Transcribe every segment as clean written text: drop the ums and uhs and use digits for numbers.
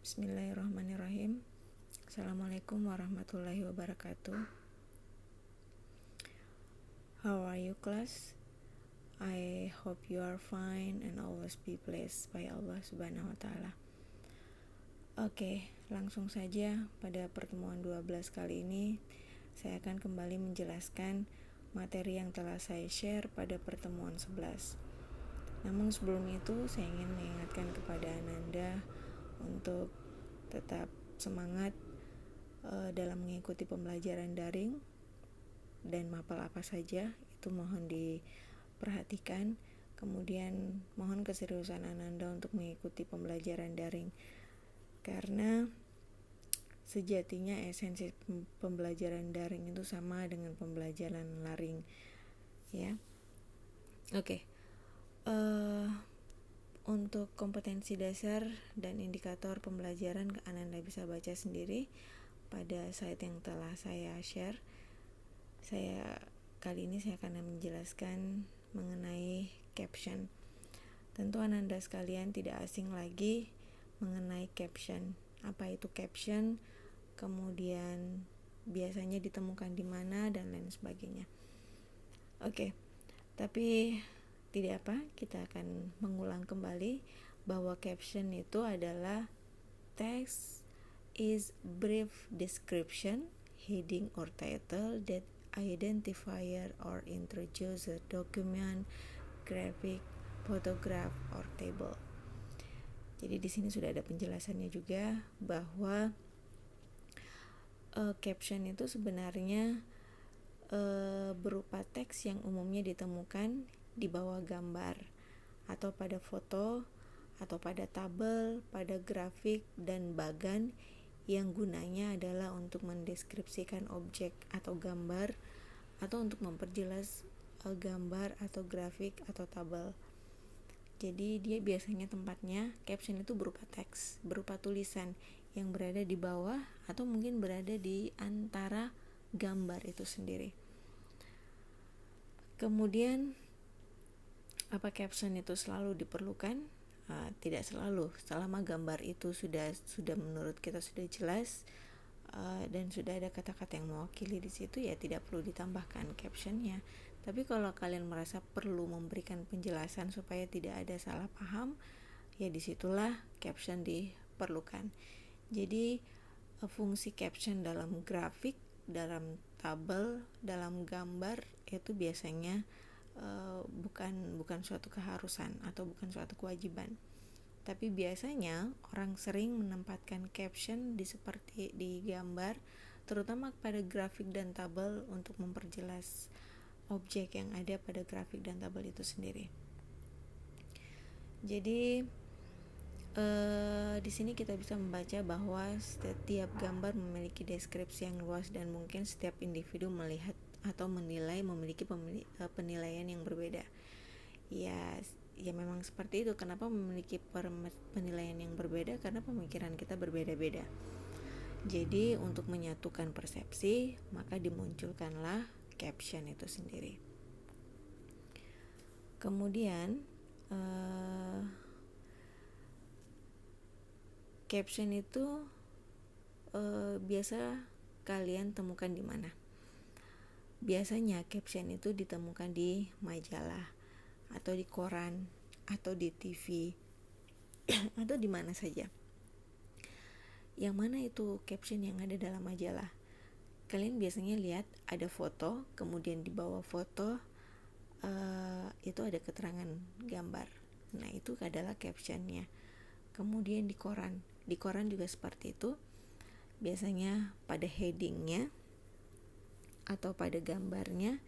Bismillahirrahmanirrahim. Assalamualaikum warahmatullahi wabarakatuh. How are you, class? I hope you are fine and always be blessed by Allah Subhanahu wa Ta'ala. Oke, langsung saja pada pertemuan 12 kali ini saya akan kembali menjelaskan materi yang telah saya share pada pertemuan 11. Namun sebelum itu saya ingin mengingatkan kepada Ananda untuk tetap semangat dalam mengikuti pembelajaran daring, dan mapel apa saja itu mohon diperhatikan. Kemudian mohon keseriusan Ananda untuk mengikuti pembelajaran daring, karena sejatinya esensi pembelajaran daring itu sama dengan pembelajaran laring, ya. Oke. Untuk kompetensi dasar dan indikator pembelajaran Ananda bisa baca sendiri pada slide yang telah saya share. Kali ini saya akan menjelaskan mengenai caption. Tentu Ananda sekalian tidak asing lagi mengenai caption. Apa itu caption? Kemudian biasanya ditemukan di mana dan lain sebagainya. Oke. Tapi tidak apa, kita akan mengulang kembali bahwa caption itu adalah text is brief description, heading or title that identifier or introduce a document, graphic, photograph or table. Jadi di sini sudah ada penjelasannya juga bahwa caption itu sebenarnya berupa teks yang umumnya ditemukan di bawah gambar atau pada foto atau pada tabel, pada grafik dan bagan yang gunanya adalah untuk mendeskripsikan objek atau gambar atau untuk memperjelas gambar atau grafik atau tabel. Jadi dia biasanya tempatnya caption itu berupa teks, berupa tulisan yang berada di bawah atau mungkin berada di antara gambar itu sendiri. Kemudian apa caption itu selalu diperlukan? Tidak selalu. Selama gambar itu sudah menurut kita sudah jelas dan sudah ada kata-kata yang mewakili di situ, ya tidak perlu ditambahkan captionnya. Tapi kalau kalian merasa perlu memberikan penjelasan supaya tidak ada salah paham, ya disitulah caption diperlukan. Jadi fungsi caption dalam grafik, dalam tabel, dalam gambar itu biasanya bukan suatu keharusan atau bukan suatu kewajiban. Tapi biasanya orang sering menempatkan caption seperti di gambar, terutama pada grafik dan tabel untuk memperjelas objek yang ada pada grafik dan tabel itu sendiri. Jadi di sini kita bisa membaca bahwa setiap gambar memiliki deskripsi yang luas dan mungkin setiap individu melihat atau menilai memiliki penilaian yang berbeda. Ya memang seperti itu. Kenapa memiliki penilaian yang berbeda? Karena pemikiran kita berbeda-beda. Jadi untuk menyatukan persepsi, maka dimunculkanlah caption itu sendiri. Kemudian caption itu biasa kalian temukan di mana? Biasanya caption itu ditemukan di majalah atau di koran atau di TV atau di mana saja. Yang mana itu caption yang ada dalam majalah? Kalian biasanya lihat ada foto, kemudian di bawah foto itu ada keterangan gambar. Nah, itu adalah captionnya. Kemudian di koran juga seperti itu. Biasanya pada headingnya atau pada gambarnya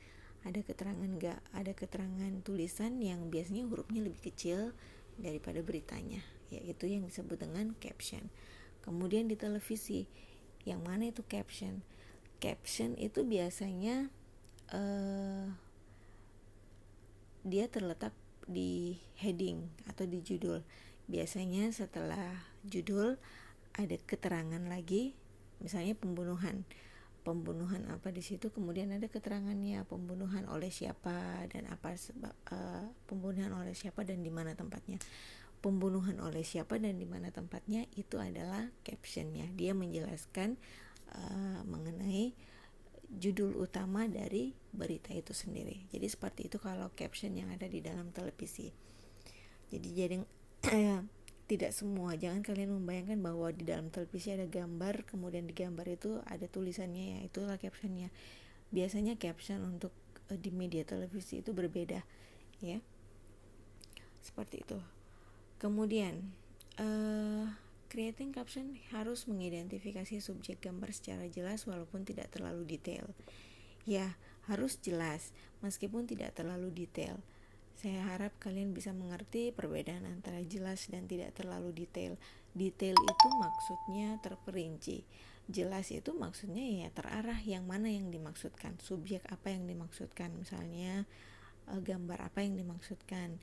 ada keterangan tulisan yang biasanya hurufnya lebih kecil daripada beritanya, yaitu yang disebut dengan caption. Kemudian di televisi, yang mana itu caption? Caption itu biasanya dia terletak di heading atau di judul. Biasanya setelah judul ada keterangan lagi, misalnya pembunuhan apa di situ, kemudian ada keterangannya pembunuhan oleh siapa dan apa pembunuhan oleh siapa dan di mana tempatnya. pembunuhan oleh siapa dan di mana tempatnya, itu adalah captionnya. Dia menjelaskan mengenai judul utama dari berita itu sendiri. Jadi seperti itu kalau caption yang ada di dalam televisi. Jadi tidak semua, jangan kalian membayangkan bahwa di dalam televisi ada gambar, kemudian di gambar itu ada tulisannya, ya itulah captionnya. Biasanya caption untuk di media televisi itu berbeda, ya. Seperti itu. Kemudian creating caption harus mengidentifikasi subjek gambar secara jelas walaupun tidak terlalu detail. Ya, harus jelas meskipun tidak terlalu detail. Saya harap kalian bisa mengerti perbedaan antara jelas dan tidak terlalu detail. Detail itu maksudnya terperinci. Jelas itu maksudnya ya terarah, yang mana yang dimaksudkan, subjek apa yang dimaksudkan, misalnya gambar apa yang dimaksudkan,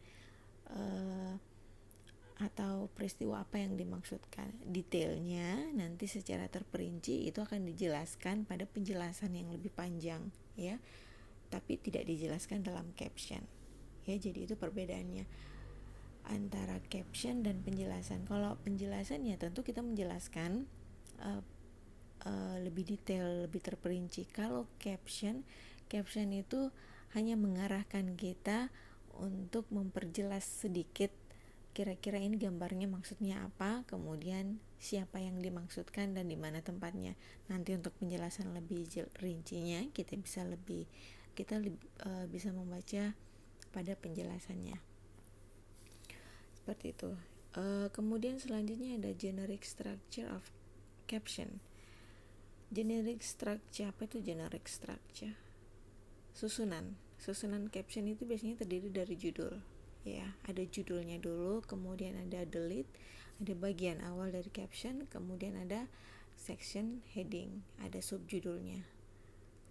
atau peristiwa apa yang dimaksudkan. Detailnya nanti secara terperinci itu akan dijelaskan pada penjelasan yang lebih panjang, ya, tapi tidak dijelaskan dalam caption, ya. Jadi itu perbedaannya antara caption dan penjelasan. Kalau penjelasan ya tentu kita menjelaskan lebih detail, lebih terperinci. Kalau caption itu hanya mengarahkan kita untuk memperjelas sedikit, kira-kira ini gambarnya maksudnya apa, kemudian siapa yang dimaksudkan dan di mana tempatnya. Nanti untuk penjelasan lebih rincinya kita bisa membaca pada penjelasannya. Seperti itu. Kemudian selanjutnya ada generic structure of caption. Generic structure, apa itu generic structure? Susunan caption itu biasanya terdiri dari judul, ya. Ada judulnya dulu, kemudian ada delete, ada bagian awal dari caption, kemudian ada section heading, ada subjudulnya.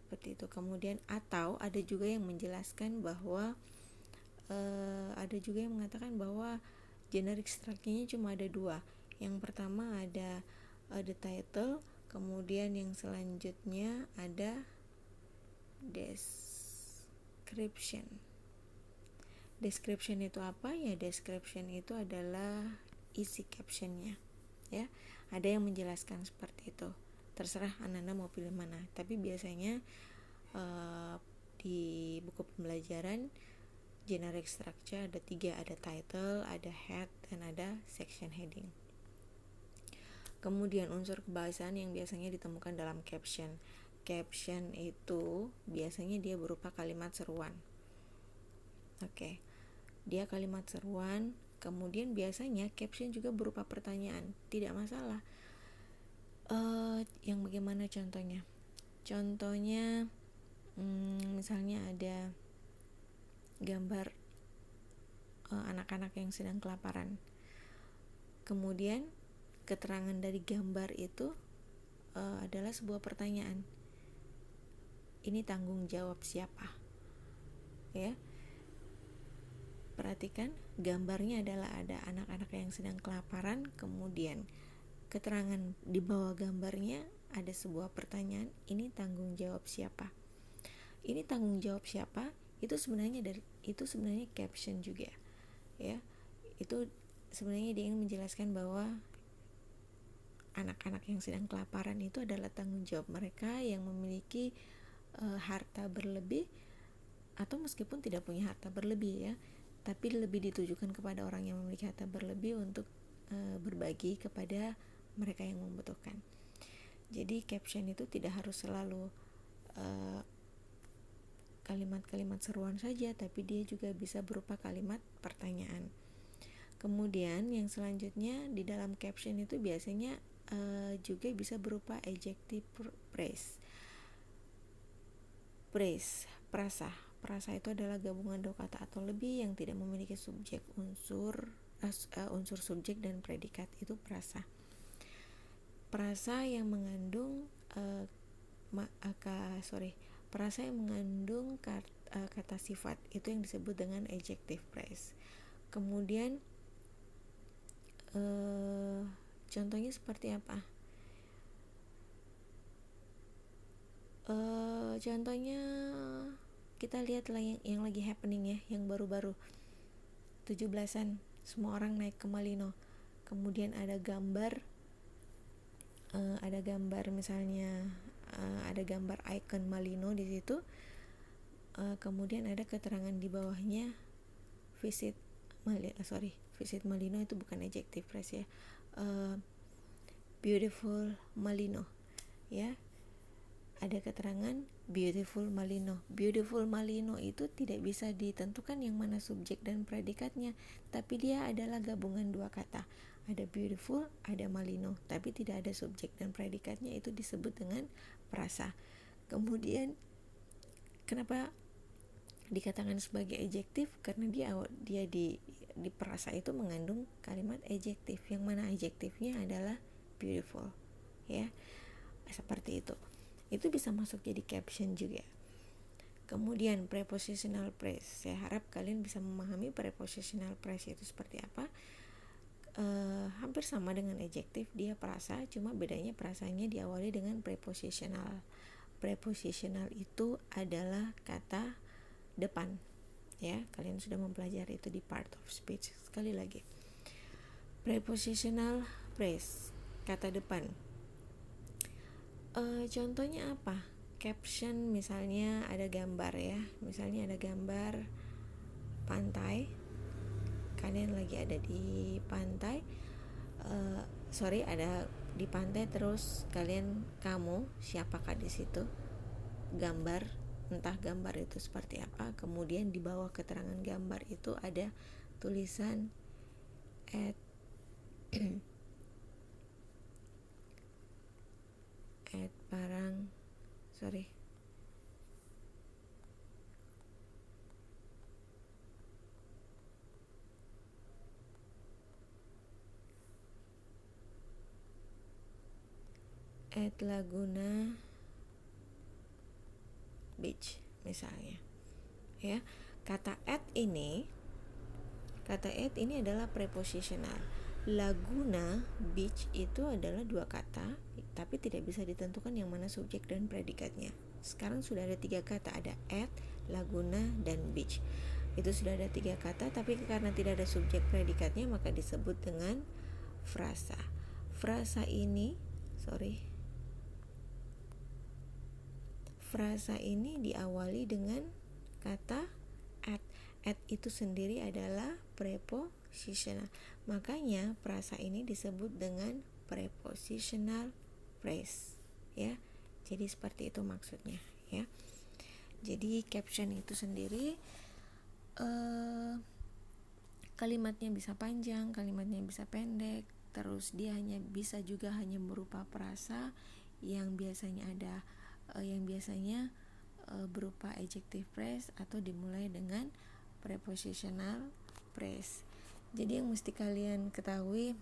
Seperti itu. Kemudian atau ada juga yang menjelaskan bahwa ada juga yang mengatakan bahwa generic structure-nya cuma ada dua. Yang pertama ada the title, kemudian yang selanjutnya ada description. Description itu apa? Ya, description itu adalah isi captionnya, ya. Ada yang menjelaskan seperti itu. Terserah Anda mau pilih mana. Tapi biasanya di buku pembelajaran generic structure ada 3, ada title, ada head, dan ada section heading. Kemudian unsur kebahasaan yang biasanya ditemukan dalam caption. Caption itu biasanya dia berupa kalimat seruan. Oke. Dia kalimat seruan, kemudian biasanya caption juga berupa pertanyaan. Tidak masalah. Yang bagaimana contohnya? Contohnya misalnya ada gambar anak-anak yang sedang kelaparan. Kemudian keterangan dari gambar itu adalah sebuah pertanyaan. Ini tanggung jawab siapa? Ya. Perhatikan, gambarnya adalah ada anak-anak yang sedang kelaparan, kemudian keterangan di bawah gambarnya ada sebuah pertanyaan, ini tanggung jawab siapa? Ini tanggung jawab siapa? Itu sebenarnya caption juga, ya. Itu sebenarnya dia ingin menjelaskan bahwa anak-anak yang sedang kelaparan itu adalah tanggung jawab mereka yang memiliki harta berlebih, atau meskipun tidak punya harta berlebih, ya, tapi lebih ditujukan kepada orang yang memiliki harta berlebih untuk berbagi kepada mereka yang membutuhkan. Jadi caption itu tidak harus selalu kalimat-kalimat seruan saja, tapi dia juga bisa berupa kalimat pertanyaan. Kemudian yang selanjutnya di dalam caption itu biasanya juga bisa berupa adjective phrase. Prasa itu adalah gabungan dua kata atau lebih yang tidak memiliki subjek, unsur subjek dan predikat, itu prasa. Prasa yang mengandung kata sifat itu yang disebut dengan adjective phrase. Kemudian contohnya seperti apa? Contohnya kita lihat yang lagi happening, ya, yang baru-baru 17-an semua orang naik ke Malino, kemudian ada gambar misalnya ada gambar icon Malino di situ, kemudian ada keterangan di bawahnya visit Malino itu bukan adjective phrase ya, beautiful Malino ya, ada keterangan beautiful Malino. Beautiful Malino itu tidak bisa ditentukan yang mana subjek dan predikatnya, tapi dia adalah gabungan dua kata, ada beautiful, ada Malino, tapi tidak ada subjek dan predikatnya, itu disebut dengan prasa. Kemudian kenapa dikatakan sebagai adjektif? Karena dia di prasa itu mengandung kalimat adjektif, yang mana adjektifnya adalah beautiful ya, seperti itu. Itu bisa masuk jadi caption juga. Kemudian prepositional phrase, saya harap kalian bisa memahami prepositional phrase itu seperti apa. Hampir sama dengan adjektif, dia prasa, cuma bedanya prasanya diawali dengan prepositional. Prepositional itu adalah kata depan ya, kalian sudah mempelajari itu di part of speech. Sekali lagi, prepositional phrase, kata depan. Contohnya apa? Caption, misalnya ada gambar ya, misalnya ada gambar pantai, kalian lagi ada di pantai, ada di pantai, terus kamu siapakah di situ, gambar, entah gambar itu seperti apa, kemudian di bawah keterangan gambar itu ada tulisan at Laguna Beach misalnya ya. Kata at ini adalah prepositional. Laguna Beach itu adalah dua kata, tapi tidak bisa ditentukan yang mana subjek dan predikatnya. Sekarang sudah ada 3 kata, ada at, Laguna, dan beach. Itu sudah ada 3 kata, tapi karena tidak ada subjek predikatnya maka disebut dengan frasa. Frasa ini diawali dengan kata at. At itu sendiri adalah prepositional. Makanya frasa ini disebut dengan prepositional phrase ya. Jadi seperti itu maksudnya ya. Jadi caption itu sendiri kalimatnya bisa panjang, kalimatnya bisa pendek, terus dia bisa juga hanya berupa frasa yang biasanya berupa adjective phrase atau dimulai dengan prepositional phrase. Jadi yang mesti kalian ketahui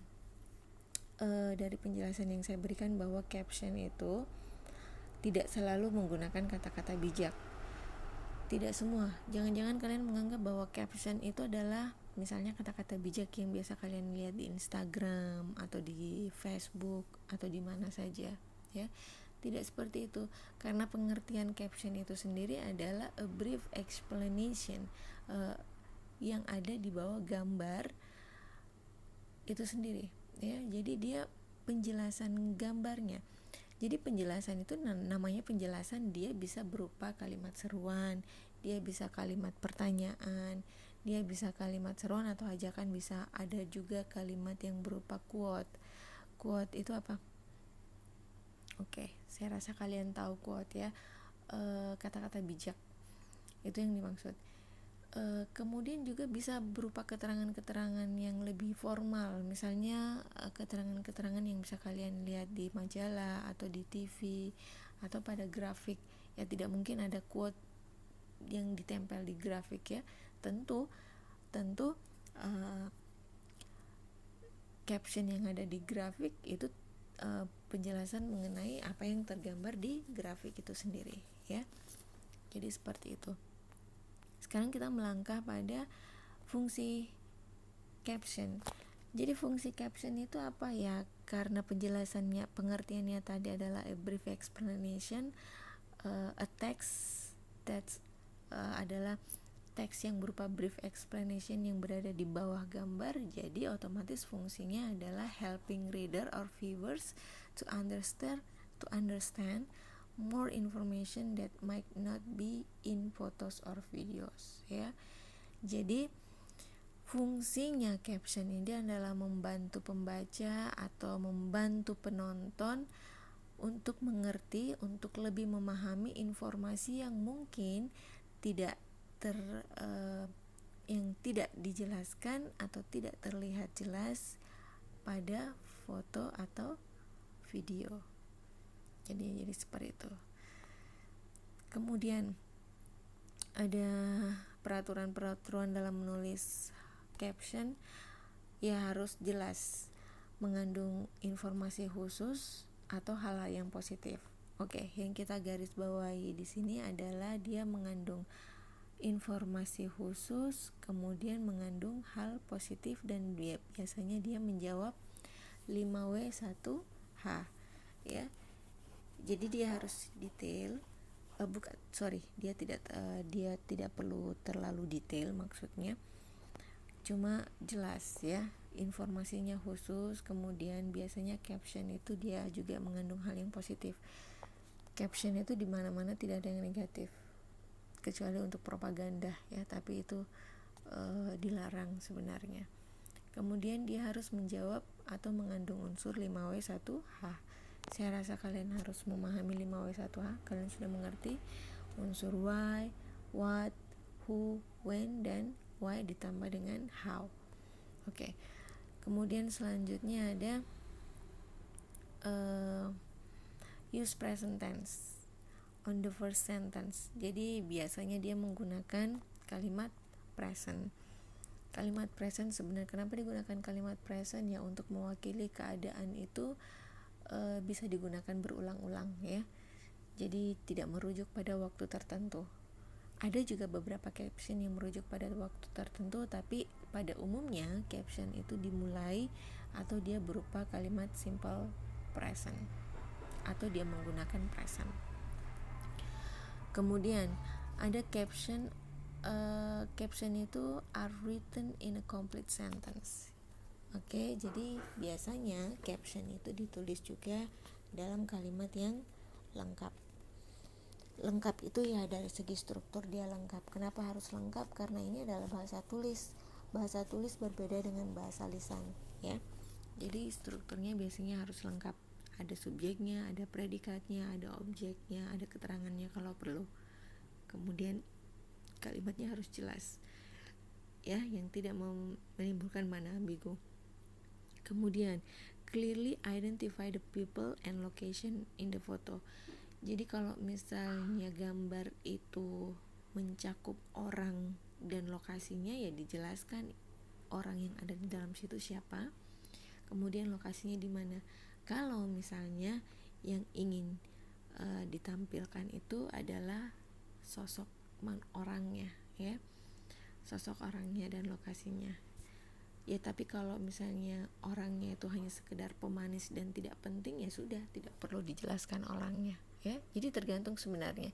dari penjelasan yang saya berikan, bahwa caption itu tidak selalu menggunakan kata-kata bijak. Tidak semua. Jangan-jangan kalian menganggap bahwa caption itu adalah misalnya kata-kata bijak yang biasa kalian lihat di Instagram atau di Facebook atau di mana saja ya. Tidak seperti itu, karena pengertian caption itu sendiri adalah a brief explanation yang ada di bawah gambar itu sendiri ya. Jadi dia penjelasan gambarnya. Jadi penjelasan itu namanya penjelasan, dia bisa berupa kalimat seruan, dia bisa kalimat pertanyaan, dia bisa kalimat seruan atau ajakan, bisa ada juga kalimat yang berupa quote. Quote itu apa? Oke, saya rasa kalian tahu quote ya, kata-kata bijak, itu yang dimaksud. Kemudian juga bisa berupa keterangan-keterangan yang lebih formal, misalnya keterangan-keterangan yang bisa kalian lihat di majalah atau di TV atau pada grafik. Ya tidak mungkin ada quote yang ditempel di grafik ya. Tentu caption yang ada di grafik itu penjelasan mengenai apa yang tergambar di grafik itu sendiri ya. Jadi seperti itu. Sekarang kita melangkah pada fungsi caption. Jadi fungsi caption itu apa ya? Karena pengertiannya tadi adalah a brief explanation, a text that adalah teks yang berupa brief explanation yang berada di bawah gambar, jadi otomatis fungsinya adalah helping reader or viewers to understand more information that might not be in photos or videos, ya. Jadi fungsinya caption ini adalah membantu pembaca atau membantu penonton untuk mengerti, untuk lebih memahami informasi yang mungkin yang tidak dijelaskan atau tidak terlihat jelas pada foto atau video. Jadi seperti itu. Kemudian ada peraturan-peraturan dalam menulis caption, ya harus jelas, mengandung informasi khusus atau hal-hal yang positif. Oke, yang kita garis bawahi di sini adalah dia mengandung informasi khusus, kemudian mengandung hal positif, dan biasanya dia menjawab 5W1H, ya. Jadi dia harus detail. Dia tidak perlu terlalu detail, maksudnya cuma jelas, ya, informasinya khusus. Kemudian biasanya caption itu dia juga mengandung hal yang positif. Caption itu di mana-mana tidak ada yang negatif, kecuali untuk propaganda, ya, tapi itu dilarang sebenarnya. Kemudian dia harus menjawab atau mengandung unsur 5W1H. Saya rasa kalian harus memahami 5W1H. Kalian sudah mengerti unsur why, what, who, when, dan why ditambah dengan how. Oke. Kemudian selanjutnya ada use present tense on the first sentence. Jadi biasanya dia menggunakan kalimat present. Kalimat present sebenarnya kenapa digunakan kalimat present? Ya, untuk mewakili keadaan itu bisa digunakan berulang-ulang, ya. Jadi tidak merujuk pada waktu tertentu. Ada juga beberapa caption yang merujuk pada waktu tertentu, tapi pada umumnya caption itu dimulai atau dia berupa kalimat simple present atau dia menggunakan present. Kemudian ada caption itu are written in a complete sentence. Oke, jadi biasanya caption itu ditulis juga dalam kalimat yang lengkap. Lengkap itu ya dari segi struktur dia lengkap. Kenapa harus lengkap? Karena ini adalah bahasa tulis. Bahasa tulis berbeda dengan bahasa lisan, ya. Jadi strukturnya biasanya harus lengkap. Ada subjeknya, ada predikatnya, ada objeknya, ada keterangannya kalau perlu. Kemudian kalimatnya harus jelas, ya, yang tidak menimbulkan mana ambigu. Kemudian clearly identify the people and location in the photo. Jadi kalau misalnya gambar itu mencakup orang dan lokasinya, ya dijelaskan orang yang ada di dalam situ siapa, kemudian lokasinya di mana. Kalau misalnya yang ingin ditampilkan itu adalah sosok orangnya, ya, sosok orangnya dan lokasinya. Ya, tapi kalau misalnya orangnya itu hanya sekedar pemanis dan tidak penting, ya sudah, tidak perlu dijelaskan orangnya, ya. Jadi tergantung sebenarnya.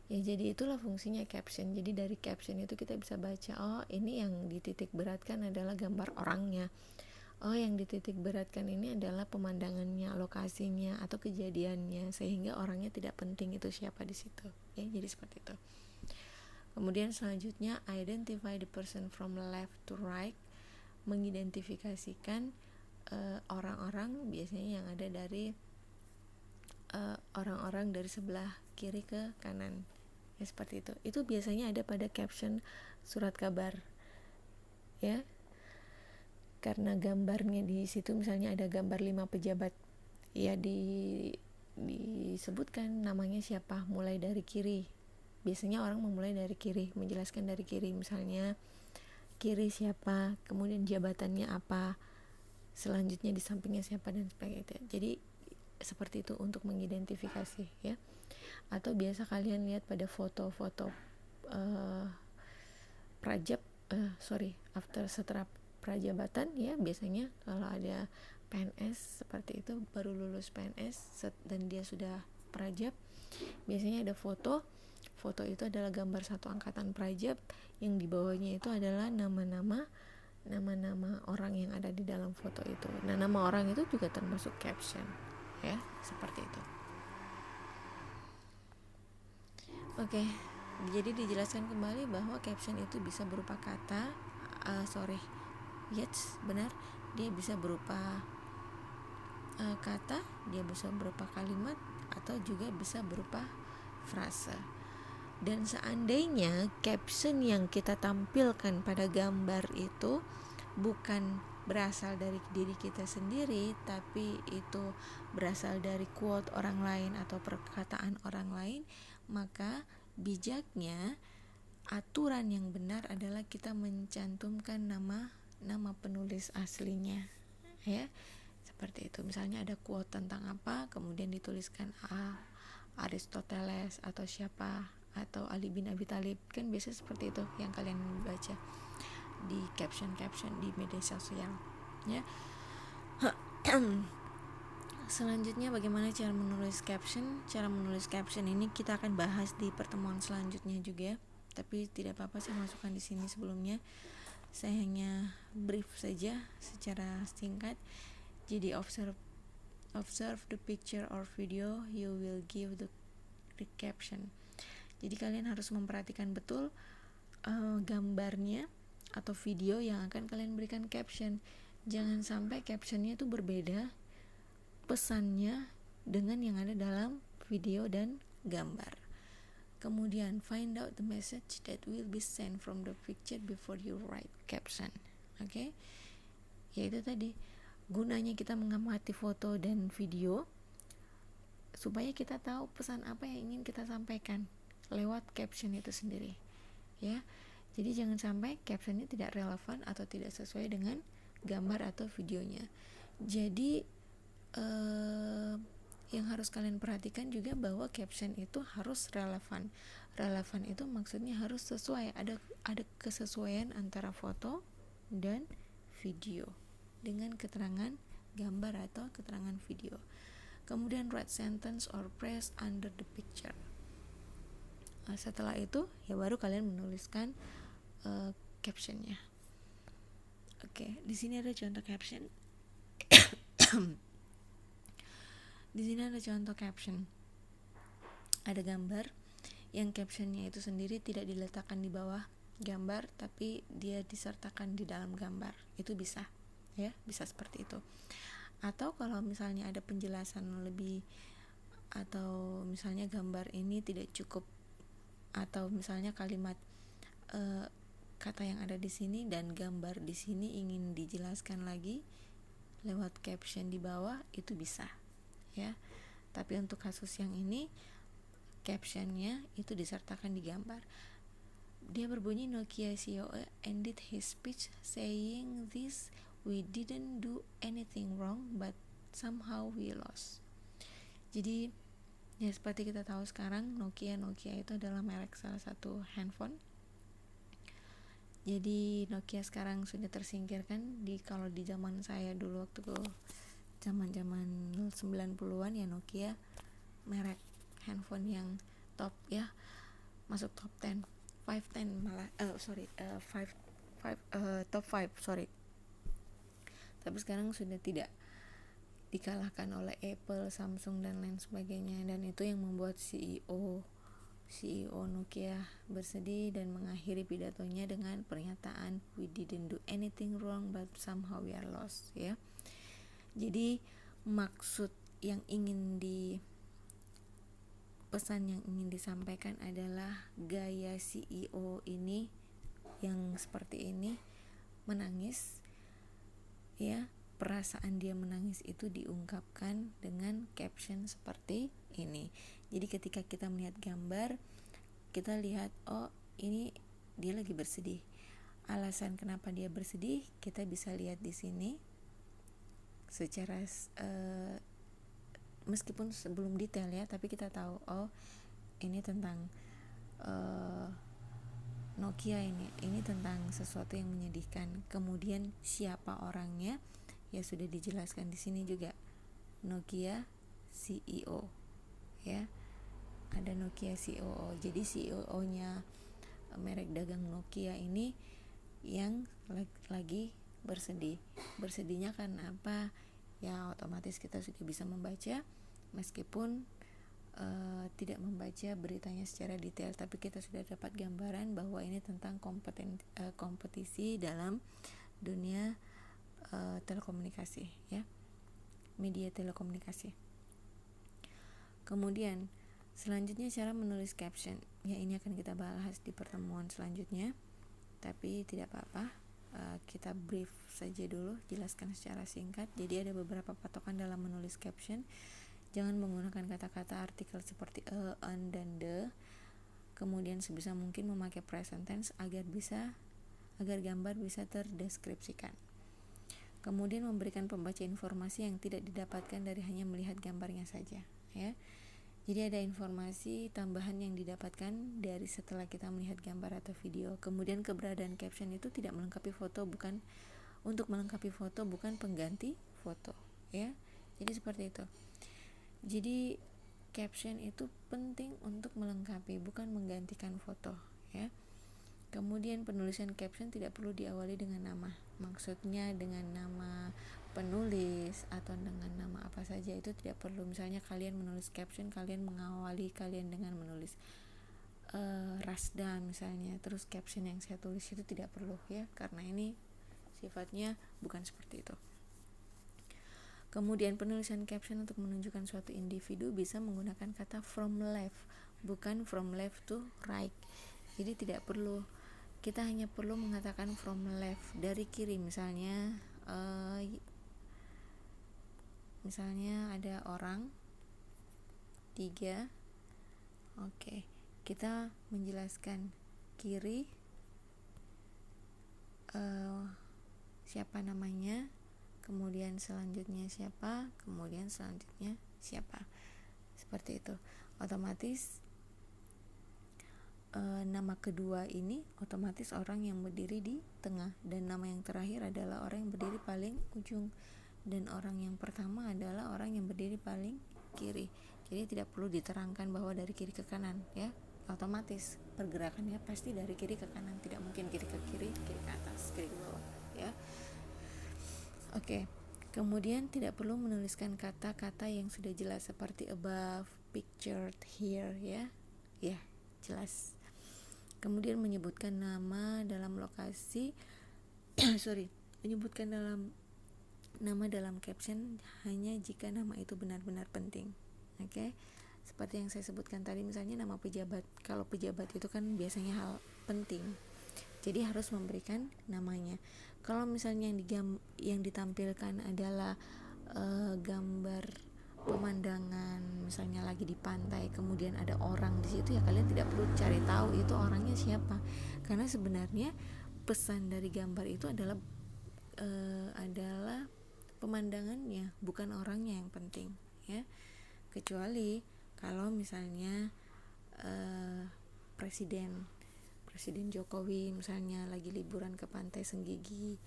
Ya, jadi itulah fungsinya caption. Jadi dari caption itu kita bisa baca, oh ini yang dititik beratkan adalah gambar orangnya. Oh, yang dititik beratkan ini adalah pemandangannya, lokasinya, atau kejadiannya, sehingga orangnya tidak penting itu siapa di situ. Ya, jadi seperti itu. Kemudian selanjutnya identify the person from left to right, mengidentifikasikan orang-orang biasanya yang ada dari orang-orang dari sebelah kiri ke kanan, ya, seperti itu. Itu biasanya ada pada caption surat kabar, ya, karena gambarnya di situ misalnya ada gambar 5 pejabat, ya, disebutkan namanya siapa, mulai dari kiri. Biasanya orang memulai dari kiri, menjelaskan dari kiri, misalnya kiri siapa, kemudian jabatannya apa, selanjutnya di sampingnya siapa, dan sebagainya. Jadi seperti itu untuk mengidentifikasi, ya. Atau biasa kalian lihat pada foto-foto setelah prajabatan, ya, biasanya kalau ada PNS seperti itu, baru lulus PNS dan dia sudah prajab, biasanya ada foto foto itu adalah gambar satu angkatan Prajab, yang di bawahnya itu adalah nama-nama orang yang ada di dalam foto itu. Nah, nama orang itu juga termasuk caption, ya, seperti itu. Oke, jadi dijelaskan kembali bahwa caption itu bisa berupa kata, benar, dia bisa berupa kata, dia bisa berupa kalimat, atau juga bisa berupa frase. Dan seandainya caption yang kita tampilkan pada gambar itu bukan berasal dari diri kita sendiri, tapi itu berasal dari quote orang lain atau perkataan orang lain, maka bijaknya aturan yang benar adalah kita mencantumkan nama penulis aslinya, ya, seperti itu. Misalnya ada quote tentang apa, kemudian dituliskan Aristoteles atau siapa, atau Ali bin Abi Thalib, kan biasanya seperti itu yang kalian baca di caption di media sosial, ya. Selanjutnya, bagaimana cara menulis caption? Cara menulis caption ini kita akan bahas di pertemuan selanjutnya juga, tapi tidak apa-apa saya masukkan di sini sebelumnya. Saya hanya brief saja secara singkat. Jadi observe the picture or video, you will give the caption. Jadi kalian harus memperhatikan betul gambarnya atau video yang akan kalian berikan caption. Jangan sampai captionnya itu berbeda pesannya dengan yang ada dalam video dan gambar. Kemudian find out the message that will be sent from the picture before you write caption. Oke? Yaitu tadi gunanya kita mengamati foto dan video supaya kita tahu pesan apa yang ingin kita sampaikan lewat caption itu sendiri, ya. Jadi jangan sampai captionnya tidak relevan atau tidak sesuai dengan gambar atau videonya. Jadi yang harus kalian perhatikan juga bahwa caption itu harus relevan. Relevan itu maksudnya harus sesuai, ada kesesuaian antara foto dan video dengan keterangan gambar atau keterangan video. Kemudian write sentence or phrase under the picture. Setelah itu ya baru kalian menuliskan captionnya. Oke, di sini ada contoh caption. Di sini ada contoh caption. Ada gambar yang captionnya itu sendiri tidak diletakkan di bawah gambar, tapi dia disertakan di dalam gambar. Itu bisa, ya, bisa seperti itu. Atau kalau misalnya ada penjelasan lebih, atau misalnya gambar ini tidak cukup, atau misalnya kalimat kata yang ada di sini dan gambar di sini ingin dijelaskan lagi lewat caption di bawah, itu bisa, ya. Tapi untuk kasus yang ini captionnya itu disertakan di gambar. Dia berbunyi, Nokia CEO ended his speech saying this, we didn't do anything wrong but somehow we lost. Jadi ya seperti kita tahu sekarang Nokia itu adalah merek salah satu handphone. Jadi Nokia sekarang sudah tersingkirkan. Kalau di zaman saya dulu waktu zaman 90-an ya, Nokia merek handphone yang top, ya, masuk top 10, 510 malah, top 5, sorry. Tapi sekarang sudah tidak, dikalahkan oleh Apple, Samsung dan lain sebagainya, dan itu yang membuat CEO Nokia bersedih dan mengakhiri pidatonya dengan pernyataan, we didn't do anything wrong but somehow we are lost, ya. Jadi maksud yang ingin pesan yang ingin disampaikan adalah gaya CEO ini yang seperti ini menangis, ya. Perasaan dia menangis itu diungkapkan dengan caption seperti ini. Jadi ketika kita melihat gambar, kita lihat, oh ini dia lagi bersedih. Alasan kenapa dia bersedih kita bisa lihat di sini secara meskipun sebelum detail, ya, tapi kita tahu, oh ini tentang Nokia, ini tentang sesuatu yang menyedihkan. Kemudian siapa orangnya ya sudah dijelaskan di sini juga, Nokia CEO, ya. ada Nokia COO. Jadi COO-nya merek dagang Nokia ini yang lagi bersedih. Bersedihnya karena apa? Ya otomatis kita sudah bisa membaca, meskipun tidak membaca beritanya secara detail, tapi kita sudah dapat gambaran bahwa ini tentang kompetisi dalam dunia telekomunikasi, ya, media telekomunikasi. Kemudian selanjutnya cara menulis caption. Ya, ini akan kita bahas di pertemuan selanjutnya, tapi tidak apa-apa, kita brief saja dulu, jelaskan secara singkat. Jadi ada beberapa patokan dalam menulis caption. Jangan menggunakan kata-kata artikel seperti an, dan the. Kemudian sebisa mungkin memakai present tense agar gambar bisa terdeskripsikan. Kemudian memberikan pembaca informasi yang tidak didapatkan dari hanya melihat gambarnya saja, ya. Jadi ada informasi tambahan yang didapatkan dari setelah kita melihat gambar atau video. Kemudian keberadaan caption itu tidak melengkapi foto, bukan untuk melengkapi foto, bukan pengganti foto, ya. Jadi seperti itu. Jadi caption itu penting untuk melengkapi, bukan menggantikan foto, ya. Kemudian penulisan caption tidak perlu diawali dengan nama. Maksudnya dengan nama penulis atau dengan nama apa saja itu tidak perlu. Misalnya kalian menulis caption, kalian mengawali kalian dengan menulis Rasda misalnya, terus caption yang saya tulis itu tidak perlu, ya, karena ini sifatnya bukan seperti itu. Kemudian penulisan caption untuk menunjukkan suatu individu bisa menggunakan kata from left, bukan from left to right. Jadi tidak perlu, kita hanya perlu mengatakan from left, dari kiri. Misalnya ada orang 3. Oke, kita menjelaskan kiri, siapa namanya, kemudian selanjutnya siapa, kemudian selanjutnya siapa. Seperti itu. Otomatis nama kedua ini otomatis orang yang berdiri di tengah, dan nama yang terakhir adalah orang yang berdiri paling ujung, dan orang yang pertama adalah orang yang berdiri paling kiri. Jadi tidak perlu diterangkan bahwa dari kiri ke kanan, ya. Otomatis pergerakannya pasti dari kiri ke kanan, tidak mungkin kiri ke kiri, kiri ke atas, kiri ke bawah, ya. Oke. Kemudian tidak perlu menuliskan kata-kata yang sudah jelas seperti above, pictured, here, ya. Ya, jelas. Kemudian menyebutkan nama dalam lokasi menyebutkan nama dalam caption hanya jika nama itu benar-benar penting. Oke. Seperti yang saya sebutkan tadi, misalnya nama pejabat. Kalau pejabat itu kan biasanya hal penting, jadi harus memberikan namanya. Kalau misalnya yang ditampilkan adalah gambar pemandangan, misalnya lagi di pantai, kemudian ada orang di situ, ya kalian tidak perlu cari tahu itu orangnya siapa, karena sebenarnya pesan dari gambar itu adalah pemandangannya, bukan orangnya yang penting, ya. Kecuali kalau misalnya Presiden Jokowi misalnya lagi liburan ke Pantai Senggigi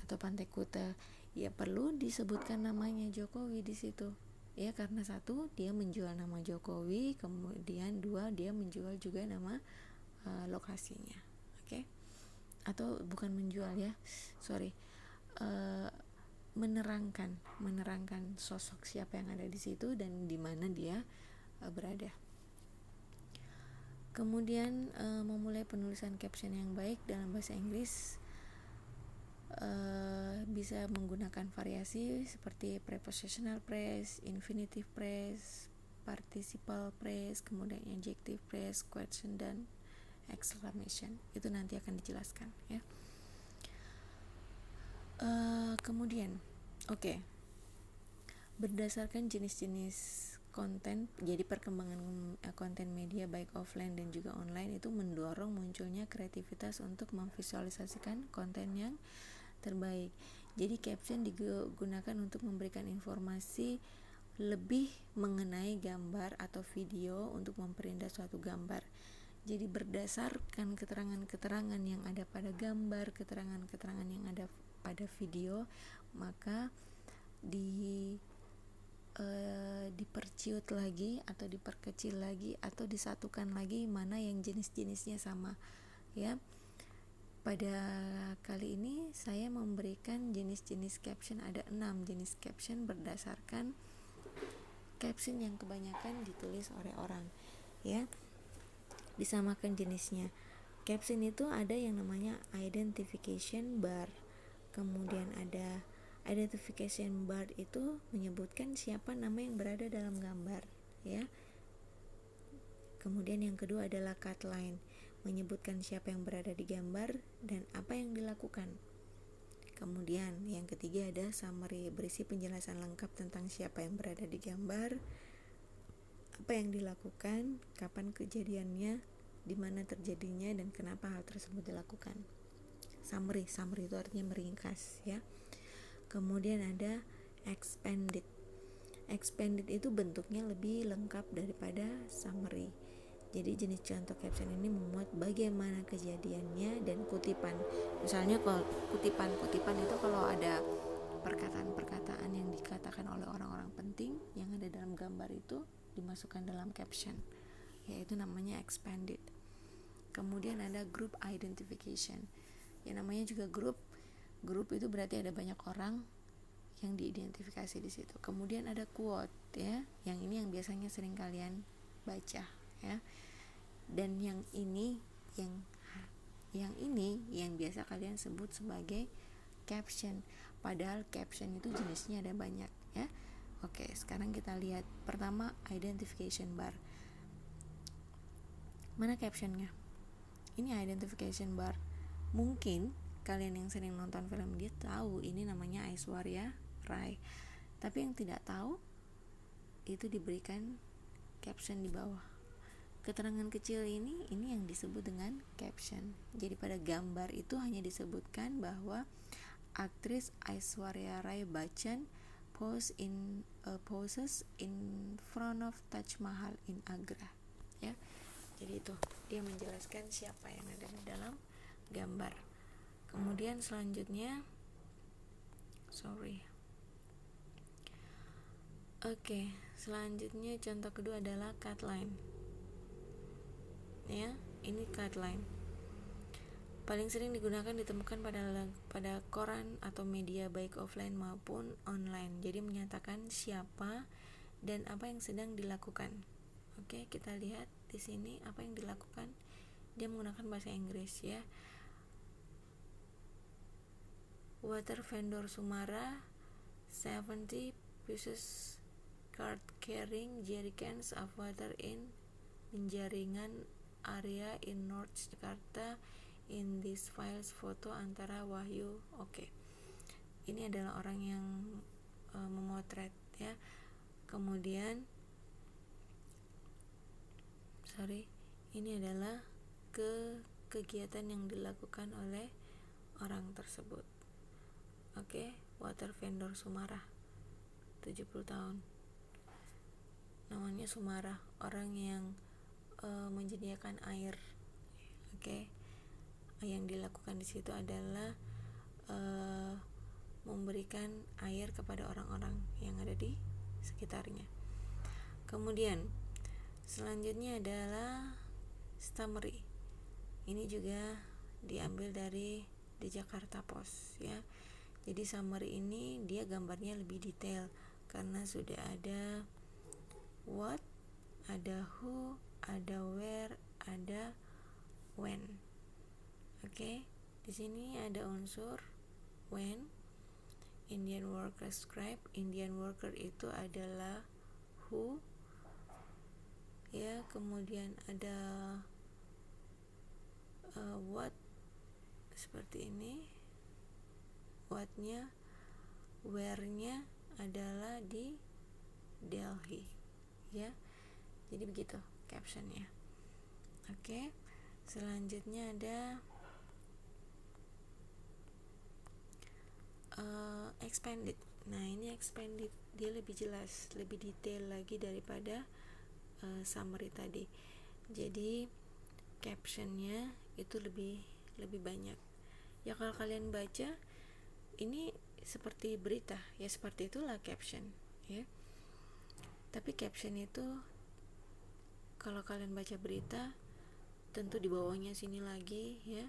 atau Pantai Kuta, ya perlu disebutkan namanya Jokowi di situ, ya, karena satu, dia menjual nama Jokowi, kemudian dua, dia menjual juga nama lokasinya, oke. Atau bukan menjual, ya, menerangkan sosok siapa yang ada di situ dan di mana dia berada. Kemudian memulai penulisan caption yang baik dalam bahasa Inggris bisa menggunakan variasi seperti prepositional phrase, infinitive phrase, participle phrase, kemudian adjective phrase, question, dan exclamation. Itu nanti akan dijelaskan, ya. Kemudian berdasarkan jenis-jenis konten, jadi perkembangan konten media baik offline dan juga online itu mendorong munculnya kreativitas untuk memvisualisasikan konten yang terbaik. Jadi caption digunakan untuk memberikan informasi lebih mengenai gambar atau video untuk memperindah suatu gambar. Jadi berdasarkan keterangan-keterangan yang ada pada gambar, keterangan-keterangan yang ada pada video, maka ciut lagi atau diperkecil lagi atau disatukan lagi mana yang jenis-jenisnya sama ya. Pada kali ini saya memberikan jenis-jenis caption, ada 6 jenis caption berdasarkan caption yang kebanyakan ditulis oleh orang ya. Disamakan jenisnya. Caption itu ada yang namanya identification bar. Kemudian ada identification bar itu menyebutkan siapa nama yang berada dalam gambar ya. Kemudian yang kedua adalah cut line, menyebutkan siapa yang berada di gambar dan apa yang dilakukan. Kemudian yang ketiga ada summary, berisi penjelasan lengkap tentang siapa yang berada di gambar, apa yang dilakukan, kapan kejadiannya, di mana terjadinya, dan kenapa hal tersebut dilakukan. Summary itu artinya meringkas ya. Kemudian ada expanded. Expanded itu bentuknya lebih lengkap daripada summary. Jadi jenis contoh caption ini memuat bagaimana kejadiannya dan kutipan. Misalnya kalau kutipan itu kalau ada perkataan-perkataan yang dikatakan oleh orang-orang penting yang ada dalam gambar itu dimasukkan dalam caption, yaitu namanya expanded. Kemudian ada group identification. Yang namanya juga grup itu berarti ada banyak orang yang diidentifikasi di situ. Kemudian ada quote ya, yang ini yang biasanya sering kalian baca ya. Dan yang ini yang biasa kalian sebut sebagai caption. Padahal caption itu jenisnya ada banyak ya. Oke, sekarang kita lihat pertama identification bar. Mana captionnya? Ini identification bar. Mungkin kalian yang sering nonton film dia tahu ini namanya Aishwarya Rai. Tapi yang tidak tahu itu diberikan caption di bawah. Keterangan kecil ini yang disebut dengan caption. Jadi pada gambar itu hanya disebutkan bahwa aktris Aishwarya Rai Bachchan poses in front of Taj Mahal in Agra ya. Jadi itu dia menjelaskan siapa yang ada di dalam gambar. Kemudian selanjutnya selanjutnya contoh kedua adalah cut line ya. Ini cut line paling sering digunakan, ditemukan pada koran atau media baik offline maupun online. Jadi menyatakan siapa dan apa yang sedang dilakukan. Oke, kita lihat di sini apa yang dilakukan. Dia menggunakan bahasa Inggris ya. Water vendor Sumara 70 pieces cart carrying jerrycans of water in penjaringan area in North Jakarta. In this files foto antara Wahyu. Oke. Ini adalah orang yang memotret ya. Kemudian ini adalah kegiatan yang dilakukan oleh orang tersebut. Oke, water vendor Sumara 70 tahun. Namanya Sumara, orang yang menyediakan air. Oke. Yang dilakukan di situ adalah memberikan air kepada orang-orang yang ada di sekitarnya. Kemudian selanjutnya adalah summary. Ini juga diambil dari di Jakarta Post ya. Jadi summary ini dia gambarnya lebih detail karena sudah ada what, ada who, ada where, ada when. Oke, di sini ada unsur when. Indian worker scribe. Indian worker itu adalah who ya. Kemudian ada what seperti ini, what-nya, where-nya adalah di Delhi ya. Jadi begitu captionnya. Oke, selanjutnya ada expanded. Nah ini expanded, dia lebih jelas, lebih detail lagi daripada summary tadi. Jadi captionnya itu lebih banyak ya. Kalau kalian baca ini seperti berita ya, seperti itulah caption ya. Tapi Tapi caption itu kalau kalian baca berita, tentu di bawahnya sini lagi ya,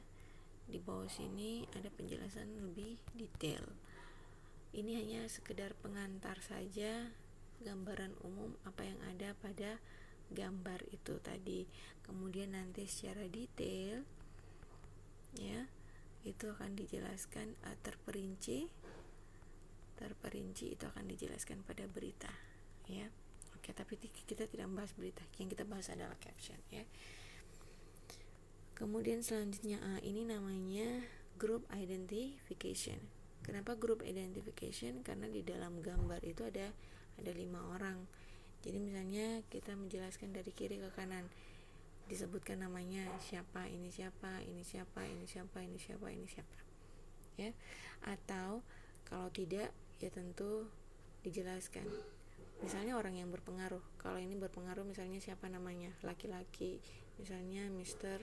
di bawah sini ada penjelasan lebih detail. Ini hanya sekedar pengantar saja, gambaran umum apa yang ada pada gambar itu tadi. Kemudian nanti secara detail ya, itu akan dijelaskan terperinci itu akan dijelaskan pada berita ya. Oke, tapi kita tidak membahas berita, yang kita bahas adalah caption ya. Kemudian selanjutnya ini namanya group identification. Kenapa group identification? Karena di dalam gambar itu ada 5 orang. Jadi misalnya kita menjelaskan dari kiri ke kanan, disebutkan namanya siapa, ini siapa, ini siapa, ini siapa, ini siapa, ini siapa ya. Atau kalau tidak ya tentu dijelaskan, misalnya orang yang berpengaruh. Kalau ini berpengaruh misalnya siapa namanya, laki-laki, misalnya Mister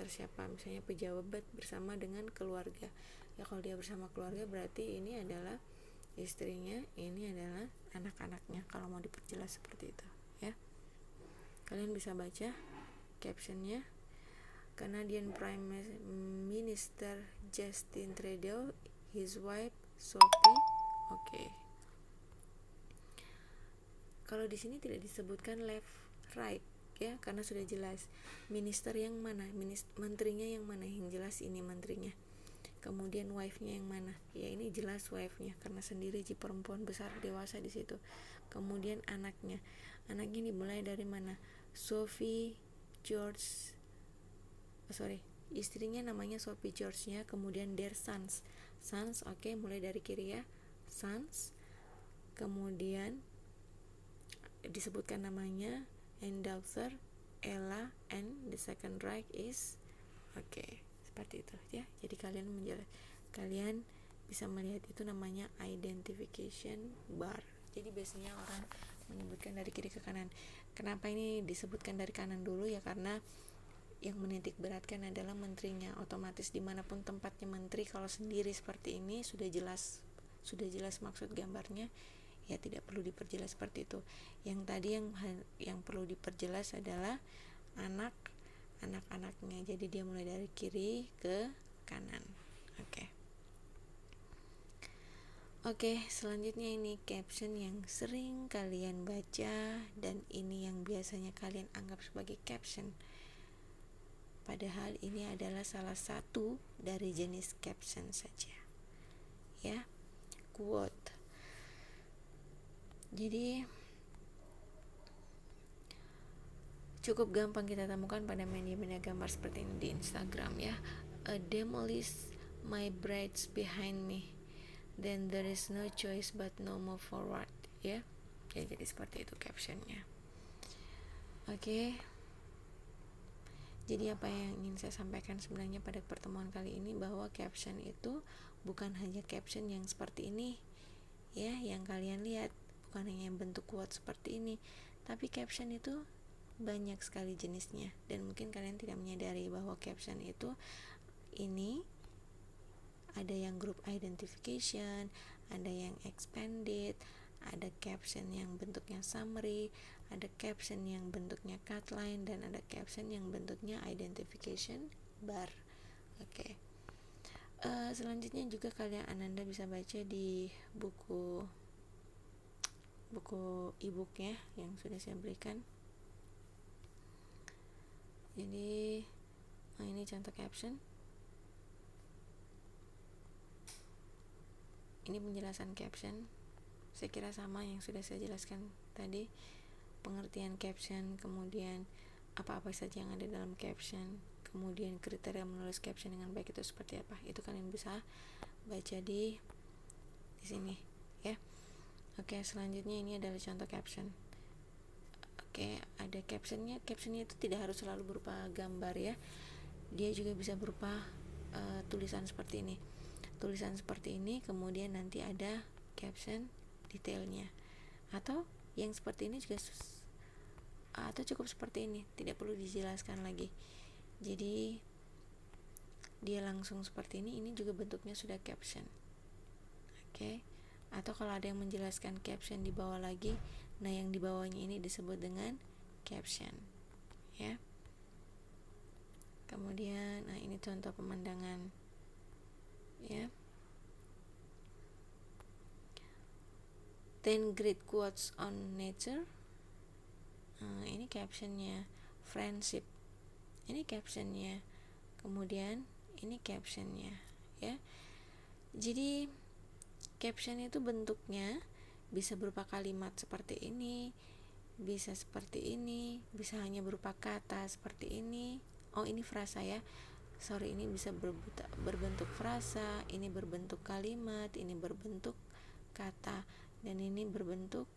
siapa, misalnya pejabat bersama dengan keluarga ya. Kalau dia bersama keluarga berarti ini adalah istrinya, ini adalah anak-anaknya, kalau mau diperjelas seperti itu ya. Kalian bisa baca captionnya. Canadian Prime Minister Justin Trudeau, his wife Sophie. Oke. Kalau di sini tidak disebutkan left right ya, karena sudah jelas minister yang mana, menterinya yang mana, yang jelas ini menterinya. Kemudian wife-nya yang mana, ya ini jelas wife-nya karena sendiri, perempuan besar dewasa di situ. Kemudian anaknya dimulai dari mana, Sophie George, istrinya namanya Sophie George-nya. Kemudian their sons, oke, mulai dari kiri ya, sons. Kemudian disebutkan namanya, and daughter Ella, and the second rank is seperti itu ya. Jadi kalian bisa melihat itu namanya identification bar. Jadi biasanya orang menyebutkan dari kiri ke kanan. Kenapa ini disebutkan dari kanan dulu ya, karena yang menitik beratkan adalah menterinya. Otomatis dimanapun tempatnya menteri, kalau sendiri seperti ini sudah jelas maksud gambarnya ya, tidak perlu diperjelas seperti itu. Yang tadi yang perlu diperjelas adalah anak-anaknya. Jadi dia mulai dari kiri ke kanan. Oke, selanjutnya ini caption yang sering kalian baca, dan ini yang biasanya kalian anggap sebagai caption. Padahal ini adalah salah satu dari jenis caption saja ya, quote. Jadi cukup gampang kita temukan pada media gambar seperti ini di Instagram ya. A demolish my brides behind me, then there is no choice but no move forward ya. Jadi seperti itu captionnya. Oke. Jadi apa yang ingin saya sampaikan sebenarnya pada pertemuan kali ini, bahwa caption itu bukan hanya caption yang seperti ini ya, yang kalian lihat, bukan hanya bentuk quote seperti ini, tapi caption itu banyak sekali jenisnya, dan mungkin kalian tidak menyadari bahwa caption itu ini ada yang group identification, ada yang expanded, ada caption yang bentuknya summary, ada caption yang bentuknya cutline, dan ada caption yang bentuknya identification bar. Selanjutnya juga Ananda bisa baca di buku e-booknya yang sudah saya berikan. Jadi ini contoh caption. Ini penjelasan caption. Saya kira sama yang sudah saya jelaskan tadi, pengertian caption, kemudian apa-apa saja yang ada dalam caption, kemudian kriteria menulis caption dengan baik itu seperti apa. Itu kalian bisa baca di sini ya. Selanjutnya ini adalah contoh caption. Ada captionnya itu tidak harus selalu berupa gambar ya. Dia juga bisa berupa tulisan seperti ini, kemudian nanti ada caption detailnya, atau yang seperti ini juga, atau cukup seperti ini, tidak perlu dijelaskan lagi. Jadi dia langsung seperti ini juga bentuknya sudah caption. Atau kalau ada yang menjelaskan caption di bawah lagi, Nah, yang di bawahnya ini disebut dengan caption, ya. Kemudian, nah ini contoh pemandangan, ya. 10 great quotes on nature. Nah, ini captionnya. Friendship, ini captionnya. Kemudian ini captionnya, ya. Jadi caption itu bentuknya bisa berupa kalimat seperti ini, bisa seperti ini, bisa hanya berupa kata seperti ini. Oh, ini frasa ya. Sorry, ini bisa berbentuk frasa, ini berbentuk kalimat, ini berbentuk kata, dan ini berbentuk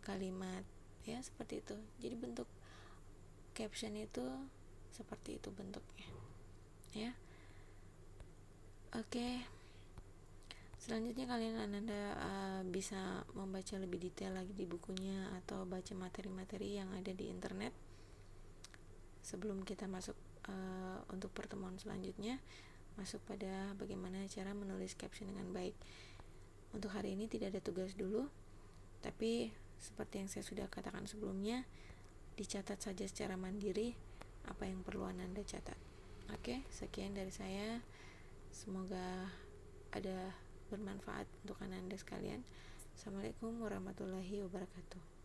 kalimat, ya, seperti itu. Jadi bentuk caption itu seperti itu bentuknya, ya. Oke. Selanjutnya kalian bisa membaca lebih detail lagi di bukunya atau baca materi-materi yang ada di internet. Sebelum kita masuk untuk pertemuan selanjutnya, masuk pada bagaimana cara menulis caption dengan baik. Untuk hari ini tidak ada tugas dulu, tapi seperti yang saya sudah katakan sebelumnya, dicatat saja secara mandiri apa yang perlu Anda catat. Oke, sekian dari saya. Semoga ada bermanfaat untuk Anda sekalian. Assalamualaikum warahmatullahi wabarakatuh.